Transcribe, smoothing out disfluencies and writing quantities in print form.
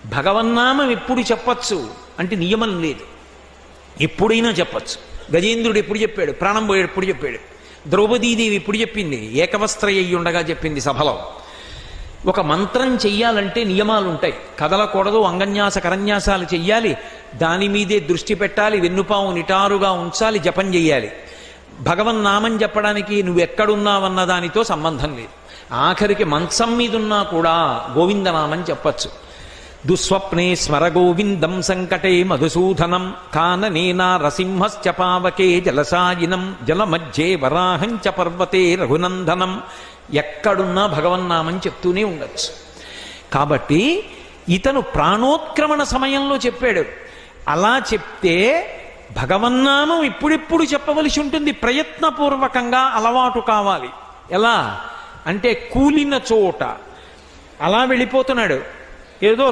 భగవన్నామం ఎప్పుడు చెప్పచ్చు అంటే నియమం లేదు, ఎప్పుడైనా చెప్పచ్చు. గజేంద్రుడు ఎప్పుడు చెప్పాడు? ప్రాణం పోయాడు ఎప్పుడు చెప్పాడు? ద్రౌపదీదేవి ఎప్పుడు చెప్పింది? ఏకవస్త్ర అయ్యి ఉండగా చెప్పింది సభలో. ఒక మంత్రం చెయ్యాలంటే నియమాలు ఉంటాయి. కదలకూడదు, అంగన్యాస కరన్యాసాలు చెయ్యాలి, దాని మీదే దృష్టి పెట్టాలి, వెన్నుపాము నిటారుగా ఉంచాలి, జపం చెయ్యాలి. భగవన్నామం చెప్పడానికి నువ్వెక్కడున్నావన్న దానితో సంబంధం లేదు. ఆఖరికి మంచం మీదున్నా కూడా గోవిందనామం చెప్పచ్చు. దుస్వప్నే స్మర గోవిందం సంకటే మధుసూదనం కాననేనా రసింహశ్చ పావకే జలసాయినం జలమధ్యే వరాహంచ పర్వతే రఘునందనం. ఎక్కడున్నా భగవన్నామం చెప్తూనే ఉండొచ్చు. కాబట్టి ఇతను ప్రాణోత్క్రమణ సమయంలో చెప్పాడు. అలా చెప్తే భగవన్నామం ఇప్పుడిప్పుడు చెప్పవలసి ఉంటుంది, ప్రయత్నపూర్వకంగా అలవాటు కావాలి. ఎలా అంటే కూలిన చోట అలా వెళ్ళిపోతున్నాడు, ఏదో